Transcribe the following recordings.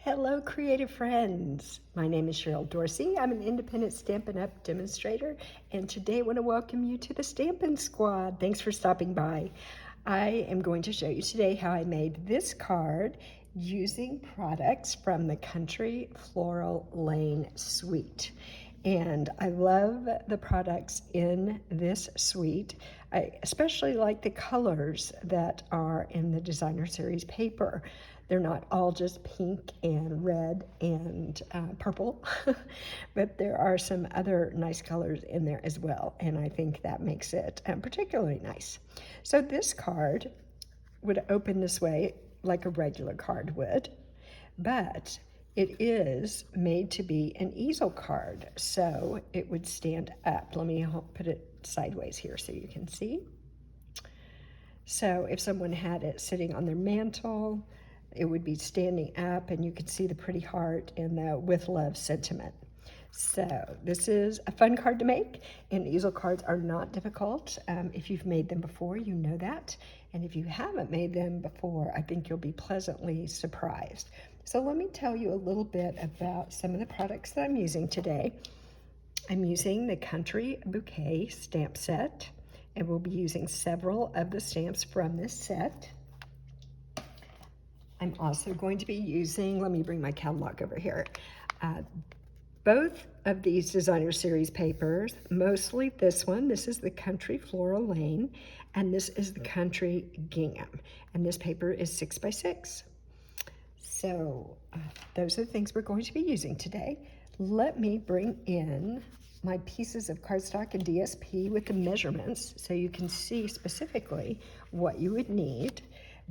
Hello, creative friends. My name is Cheryl Dorsey. I'm an independent Stampin' Up! Demonstrator, and today I want to welcome you to the Stampin' Squad. Thanks for stopping by. I am going to show you today how I made this card using products from the Country Floral Lane Suite. And I love the products in this suite. I especially like the colors that are in the designer series paper. They're not all just pink and red and purple, but there are some other nice colors in there as well, and I think that makes it particularly nice. So this card would open this way like a regular card would, but it is made to be an easel card, so it would stand up. Let me put it sideways here so you can see. So if someone had it sitting on their mantle, it would be standing up and you could see the pretty heart and the with love sentiment. So this is a fun card to make, and easel cards are not difficult. If you've made them before, you know that. And if you haven't made them before, I think you'll be pleasantly surprised. So let me tell you a little bit about some of the products that I'm using today. I'm using the Country Bouquet stamp set, and we'll be using several of the stamps from this set. I'm also going to be using, let me bring my catalog over here, both of these designer series papers, mostly this one. This is the Country Floral Lane, and this is the Country Gingham, and this paper is 6 by 6. So those are the things we're going to be using today. Let me bring in my pieces of cardstock and DSP with the measurements so you can see specifically what you would need.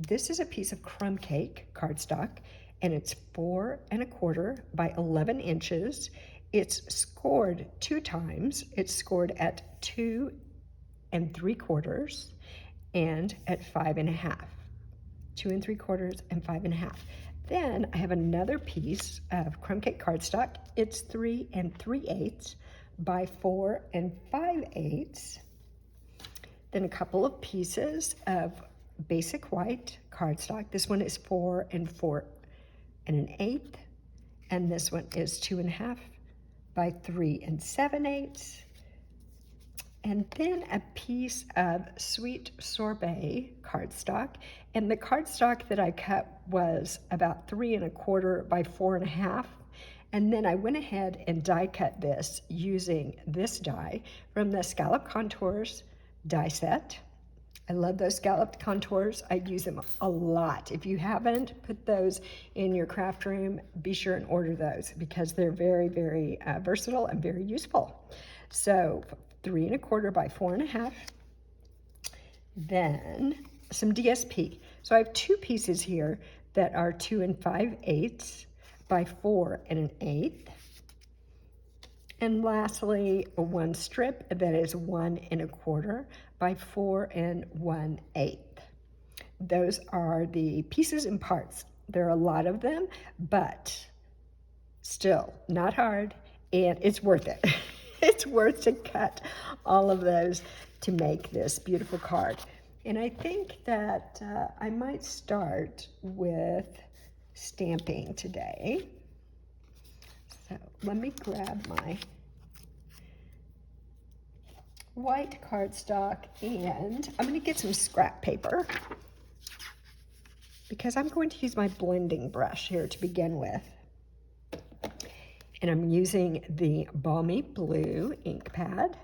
This is a piece of crumb cake cardstock, and it's 4 1/4 by 11 inches. It's scored 2 times. It's scored at 2 3/4 and at 5 1/2. 2 3/4 and 5 1/2. Then I have another piece of crumb cake cardstock. It's 3 3/8 by 4 5/8. Then a couple of pieces of basic white cardstock. This one is 4 4 1/8, and this one is 2 1/2 by 3 7/8. And then a piece of sweet sorbet cardstock, and the cardstock that I cut was about 3 1/4 by 4 1/2. And then I went ahead and die cut this using this die from the Scallop Contours die set. I love those scalloped contours. I use them a lot. If you haven't put those in your craft room, be sure and order those because they're very, very versatile and very useful. So 3 1/4 by 4 1/2. Then some DSP. So I have 2 pieces here that are 2 5/8 by 4 1/8. And lastly, one strip that is 1 1/4 by 4 1/8. Those are the pieces and parts. There are a lot of them, but still not hard, and it's worth it. It's worth to cut all of those to make this beautiful card. And I think that I might start with stamping today. So let me grab my white cardstock, and I'm going to get some scrap paper because I'm going to use my blending brush here to begin with. And I'm using the Balmy blue ink pad.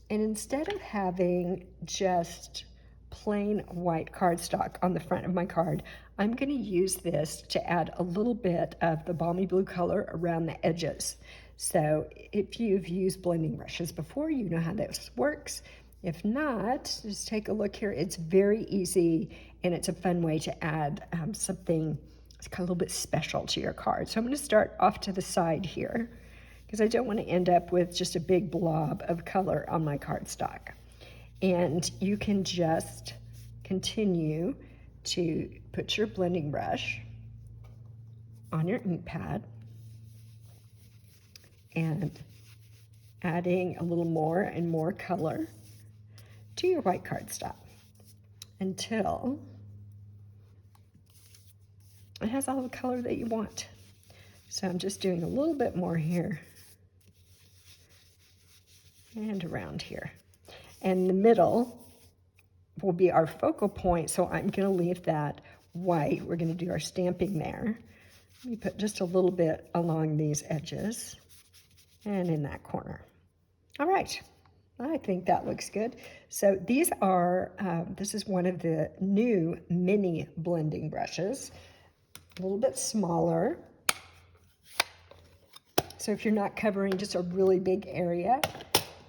And instead of having just plain white cardstock on the front of my card, I'm going to use this to add a little bit of the Balmy blue color around the edges. So if you've used blending brushes before, you know how this works. If not, just take a look here. It's very easy, and it's a fun way to add something that's kind of a little bit special to your card. So I'm going to start off to the side here because I don't want to end up with just a big blob of color on my cardstock. And you can just continue to put your blending brush on your ink pad and adding a little more and more color to your white cardstock until It has all the color that you want. So I'm just doing a little bit more here and around here. And the middle will be our focal point, so I'm going to leave that white. We're going to do our stamping there. Let me put just a little bit along these edges and in that corner. All right, I think that looks good. So these are, this is one of the new mini blending brushes, a little bit smaller. So if you're not covering just a really big area,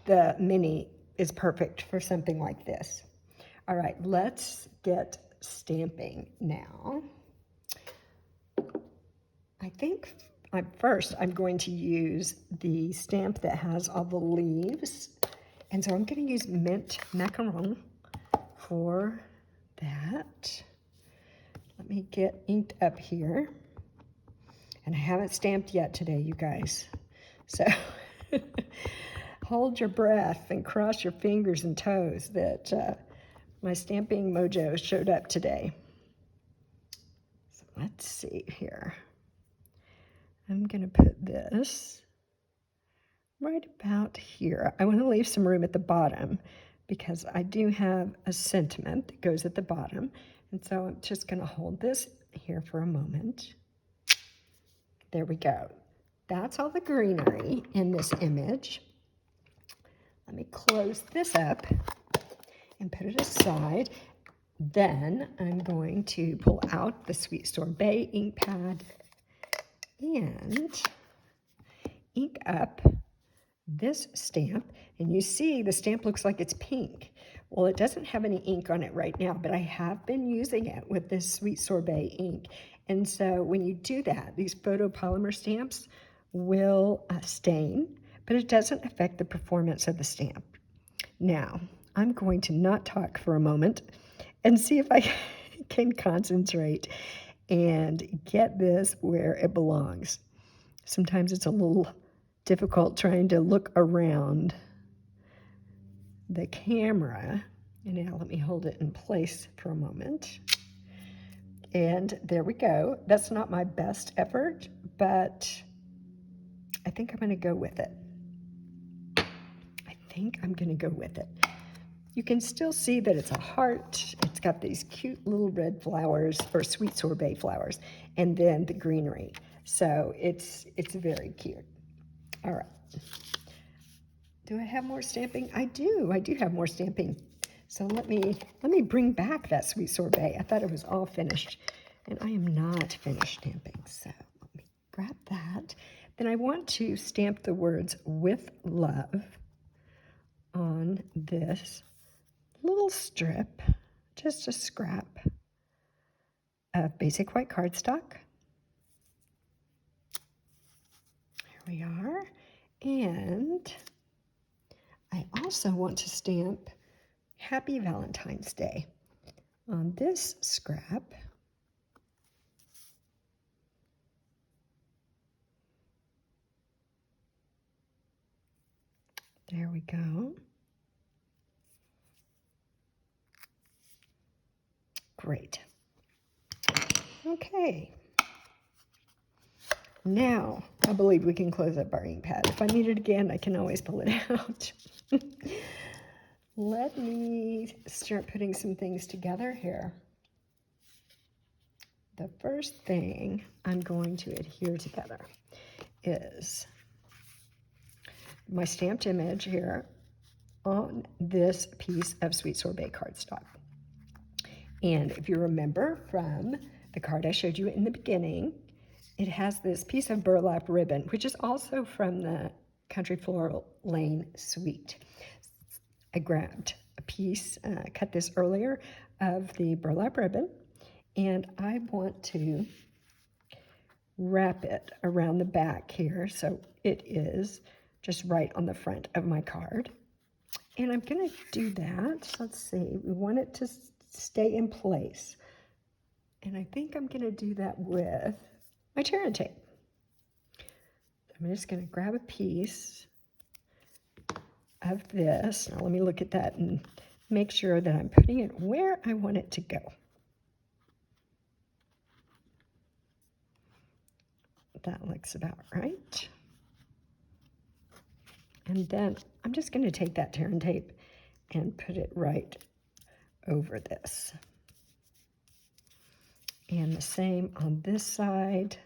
the mini is perfect for something like this. All right, let's get stamping now. I think first I'm going to use the stamp that has all the leaves. And so I'm going to use mint macaron for that. Let me get inked up here. And I haven't stamped yet today, you guys. So hold your breath and cross your fingers and toes that my stamping mojo showed up today. So let's see here. I'm going to put this right about here. I want to leave some room at the bottom because I do have a sentiment that goes at the bottom. And so I'm just going to hold this here for a moment. There we go. That's all the greenery in this image. Let me close this up and put it aside. Then I'm going to pull out the Sweet Sorbet ink pad and ink up this stamp. And you see the stamp looks like it's pink. Well, it doesn't have any ink on it right now, but I have been using it with this Sweet Sorbet ink. And so when you do that, these photopolymer stamps will stain, but it doesn't affect the performance of the stamp. Now, I'm going to not talk for a moment and see if I can concentrate and get this where it belongs. Sometimes it's a little difficult trying to look around the camera. And now let me hold it in place for a moment. And there we go. That's not my best effort, but I think I'm going to go with it. You can still see that it's a heart. It's got these cute little red flowers, or Sweet Sorbet flowers, and then the greenery. So it's very cute. All right. Do I have more stamping? I do have more stamping. So let me bring back that Sweet Sorbet. I thought it was all finished, and I am not finished stamping. So let me grab that. Then I want to stamp the words "with love" on this little strip, just a scrap of basic white cardstock. Here we are. And I also want to stamp Happy Valentine's Day on this scrap. There we go. Great. Okay. Now, I believe we can close up our ink pad. If I need it again, I can always pull it out. Let me start putting some things together here. The first thing I'm going to adhere together is my stamped image here on this piece of Sweet Sorbet cardstock. And if you remember from the card I showed you in the beginning, it has this piece of burlap ribbon, which is also from the Country Floral Lane Suite. I grabbed a piece, cut this earlier, of the burlap ribbon, and I want to wrap it around the back here so it is just right on the front of my card. And I'm going to do that. Let's see, we want it to stay in place. And I think I'm going to do that with my tear and tape. I'm just going to grab a piece of this. Now let me look at that and make sure that I'm putting it where I want it to go. that looks about right. And then I'm just going to take that tear and tape and put it right over this. And the same on this side.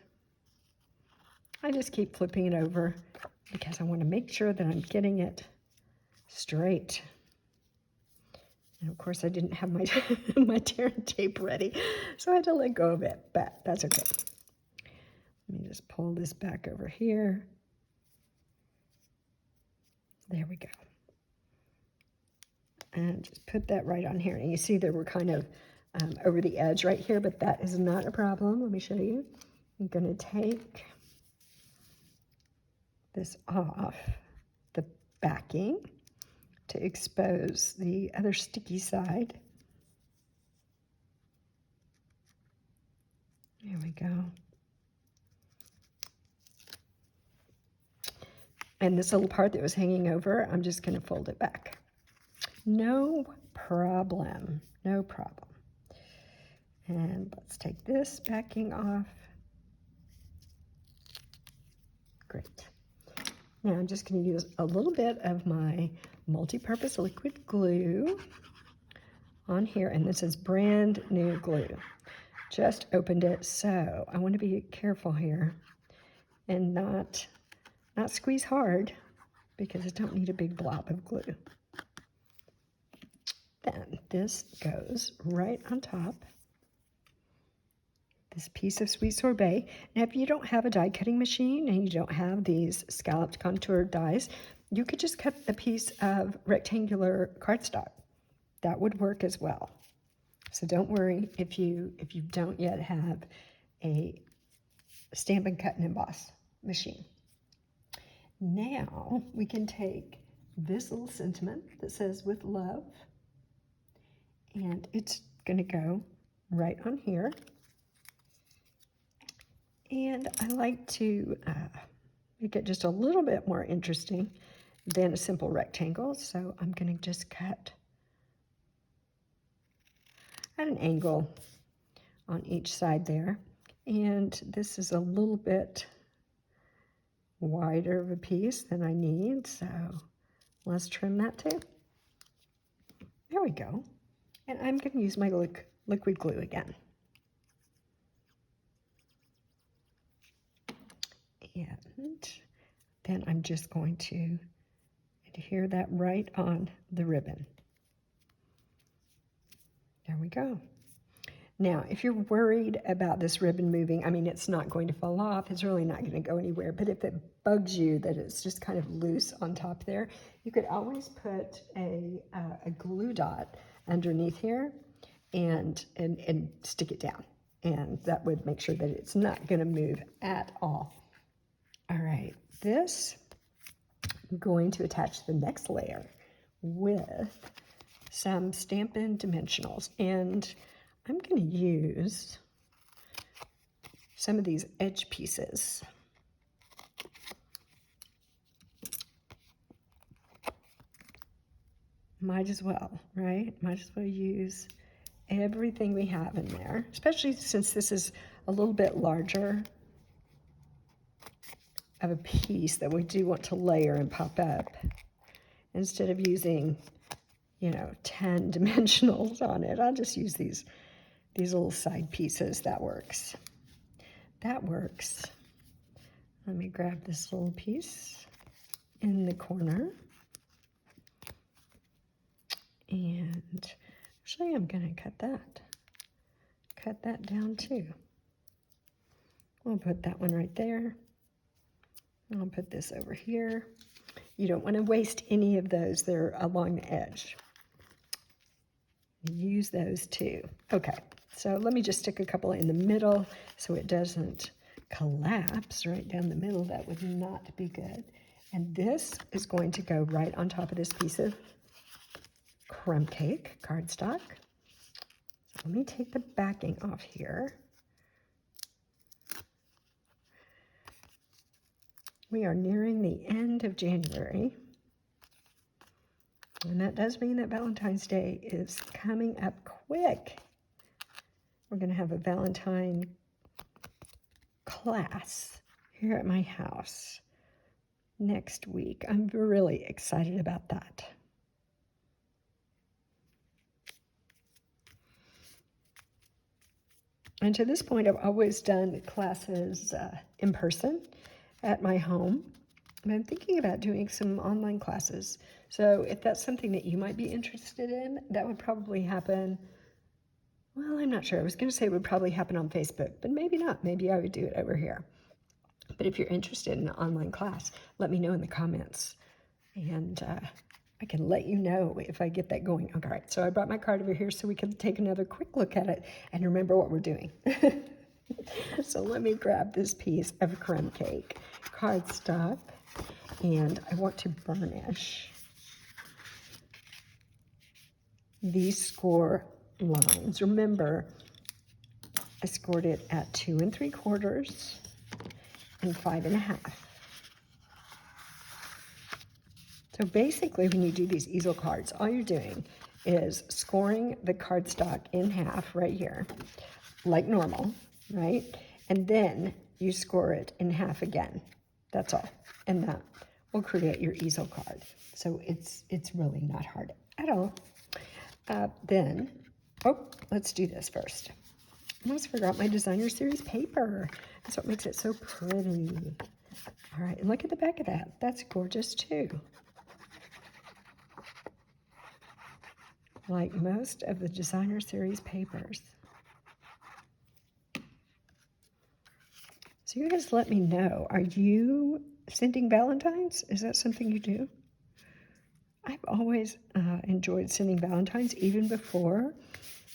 I just keep flipping it over because I want to make sure that I'm getting it straight. And of course I didn't have my, my tear and tape ready, so I had to let go of it, but that's okay. Let me just pull this back over here. There we go. And just put that right on here. And you see that we're kind of over the edge right here, but that is not a problem. Let me show you. I'm going to take this off the backing to expose the other sticky side. There we go. And this little part that was hanging over, I'm just going to fold it back. No problem. No problem. And let's take this backing off. Great. Now I'm just going to use a little bit of my multi-purpose liquid glue on here, and this is brand new glue. Just opened it, so I want to be careful here and not squeeze hard because I don't need a big blob of glue. Then this goes right on top. This piece of sweet sorbet. Now, if you don't have a die cutting machine and you don't have these scalloped contour dies, you could just cut a piece of rectangular cardstock. That would work as well. So don't worry if you don't yet have a Stampin' Cut and Emboss machine. Now we can take this little sentiment that says "with love," and it's going to go right on here. And I like to make it just a little bit more interesting than a simple rectangle, so I'm going to just cut at an angle on each side there. And this is a little bit wider of a piece than I need, so let's trim that too. There we go. And I'm going to use my liquid glue again. And then I'm just going to adhere that right on the ribbon. There we go. Now, if you're worried about this ribbon moving, I mean, it's not going to fall off. It's really not going to go anywhere. But if it bugs you that it's just kind of loose on top there, you could always put a glue dot underneath here and stick it down. And that would make sure that it's not going to move at all. All right, this, I'm going to attach the next layer with some Stampin' dimensionals. And I'm going to use some of these edge pieces. Might as well, right? Might as well use everything we have in there, especially since this is a little bit larger of a piece that we do want to layer and pop up. Instead of using, 10 dimensionals on it, I'll just use these little side pieces. That works. That works. Let me grab this little piece in the corner. And actually, I'm going to cut that down too. We'll put that one right there. I'll put this over here. You don't want to waste any of those. They're along the edge. Use those too. Okay, so let me just stick a couple in the middle so it doesn't collapse right down the middle. That would not be good. And this is going to go right on top of this piece of crumb cake cardstock. So let me take the backing off here. We are nearing the end of January, and that does mean that Valentine's Day is coming up quick. We're going to have a Valentine class here at my house next week. I'm really excited about that. And to this point, I've always done classes in person at my home. And I'm thinking about doing some online classes. So if that's something that you might be interested in, that would probably happen. Well, I'm not sure. I was going to say it would probably happen on Facebook, but maybe not. Maybe I would do it over here. But if you're interested in an online class, let me know in the comments. And I can let you know if I get that going. All right, so I brought my card over here so we can take another quick look at it and remember what we're doing. So let me grab this piece of crumb cake cardstock, and I want to burnish these score lines. Remember, I scored it at 2 3/4 and 5 1/2. So basically, when you do these easel cards, all you're doing is scoring the cardstock in half right here, like normal, right? And then you score it in half again. That's all. And that will create your easel card. So it's really not hard at all. Let's do this first. I almost forgot my designer series paper. That's what makes it so pretty. All right, and look at the back of that. That's gorgeous too. Like most of the designer series papers. So you guys let me know, are you sending Valentines? Is that something you do? I've always enjoyed sending Valentines, even before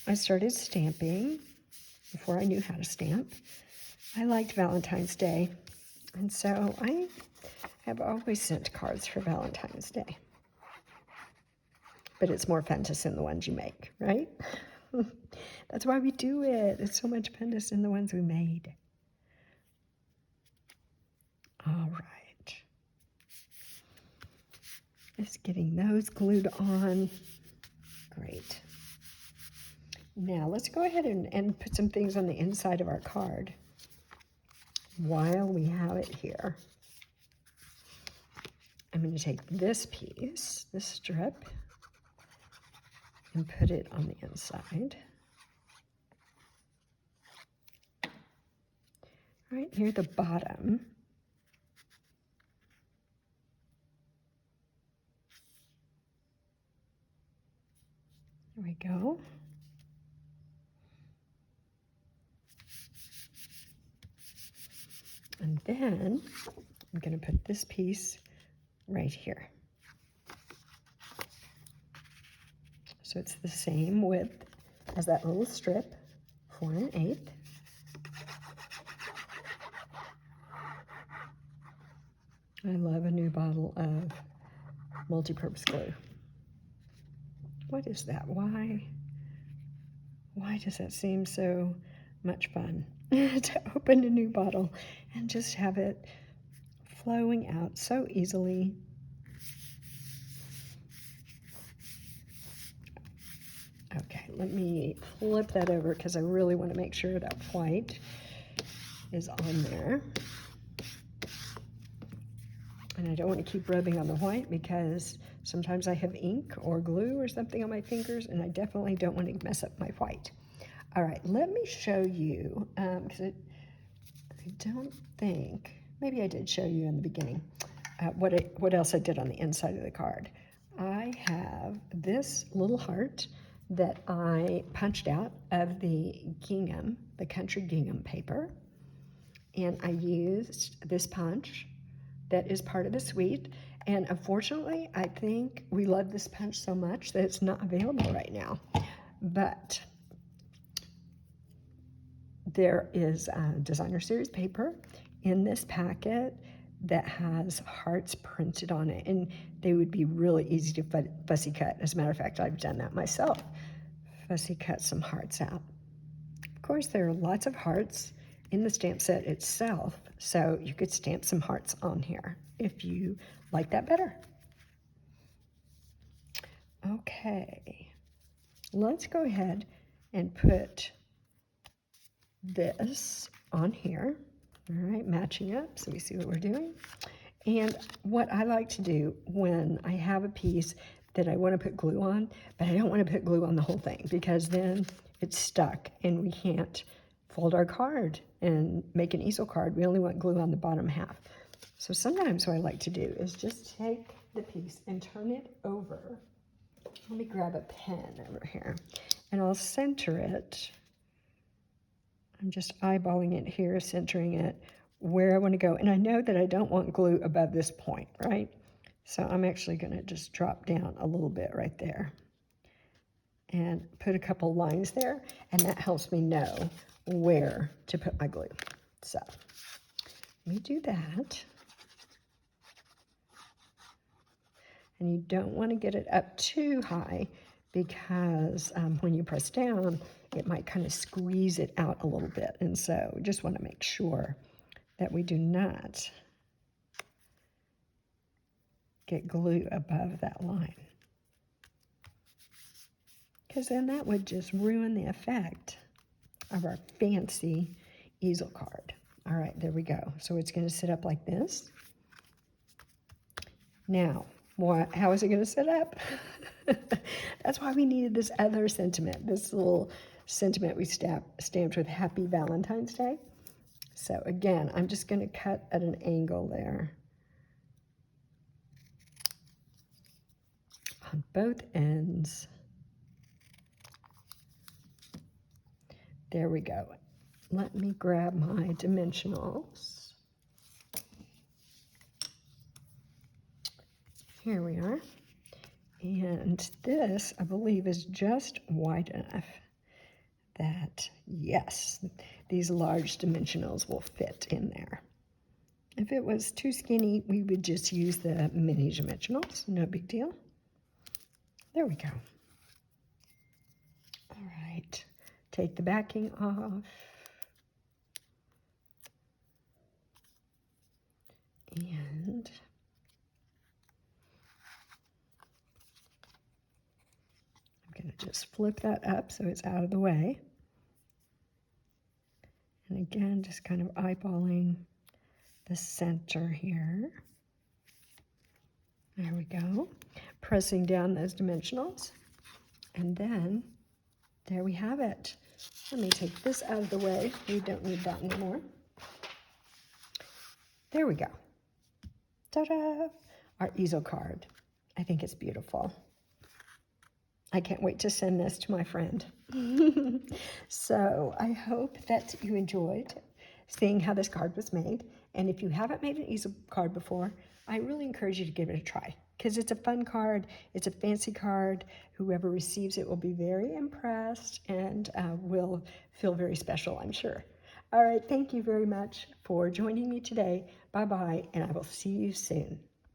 I started stamping, before I knew how to stamp. I liked Valentine's Day, and so I have always sent cards for Valentine's Day. But it's more fun to send the ones you make, right? That's why we do it. It's so much fun to send the ones we made. All right. Just getting those glued on. Great. Now let's go ahead and put some things on the inside of our card while we have it here. I'm going to take this piece, this strip, and put it on the inside. Right near the bottom. There we go. And then I'm going to put this piece right here. So it's the same width as that little strip, 4 1/8. I love a new bottle of multi-purpose glue. What is that? Why does that seem so much fun to open a new bottle and just have it flowing out so easily? Okay, let me flip that over because I really want to make sure that white is on there. And I don't want to keep rubbing on the white because sometimes I have ink or glue or something on my fingers, and I definitely don't want to mess up my white. All right, let me show you, because I don't think, maybe I did show you in the beginning, what else I did on the inside of the card. I have this little heart that I punched out of the gingham, the country gingham paper, and I used this punch that is part of the suite, and unfortunately I think we love this punch so much that it's not available right now, but there is a designer series paper in this packet that has hearts printed on it, and they would be really easy to fussy cut. As a matter of fact, I've done that myself. Fussy cut some hearts out. Of course, there are lots of hearts in the stamp set itself, so you could stamp some hearts on here if you like that better. Okay, let's go ahead and put this on here. All right, matching up, so we see what we're doing. And what I like to do when I have a piece that I want to put glue on, but I don't want to put glue on the whole thing because then it's stuck and we can't fold our card and make an easel card. We only want glue on the bottom half. So sometimes what I like to do is just take the piece and turn it over. Let me grab a pen over here and I'll center it. I'm just eyeballing it here, centering it where I want to go. And I know that I don't want glue above this point, right? So I'm actually going to just drop down a little bit right there and put a couple lines there, and that helps me know where to put my glue. So let me do that. And you don't want to get it up too high because when you press down, it might kind of squeeze it out a little bit. And so we just want to make sure that we do not get glue above that line, because then that would just ruin the effect of our fancy easel card. All right, there we go. So it's going to sit up like this. Now, how is it going to sit up? That's why we needed this other sentiment, this little sentiment we stamped with Happy Valentine's Day. So again, I'm just going to cut at an angle there on both ends. There we go. Let me grab my dimensionals. Here we are. And this, I believe, is just wide enough that, yes, these large dimensionals will fit in there. If it was too skinny, we would just use the mini dimensionals. No big deal. There we go. All right. Take the backing off. And I'm going to just flip that up so it's out of the way. And again, just kind of eyeballing the center here. There we go. Pressing down those dimensionals. And then there we have it. Let me take this out of the way. We don't need that anymore. There we go. Ta-da! Our easel card. I think it's beautiful. I can't wait to send this to my friend. So I hope that you enjoyed seeing how this card was made. And if you haven't made an easel card before, I really encourage you to give it a try because it's a fun card. It's a fancy card. Whoever receives it will be very impressed and will feel very special, I'm sure. All right, thank you very much for joining me today. Bye-bye, and I will see you soon.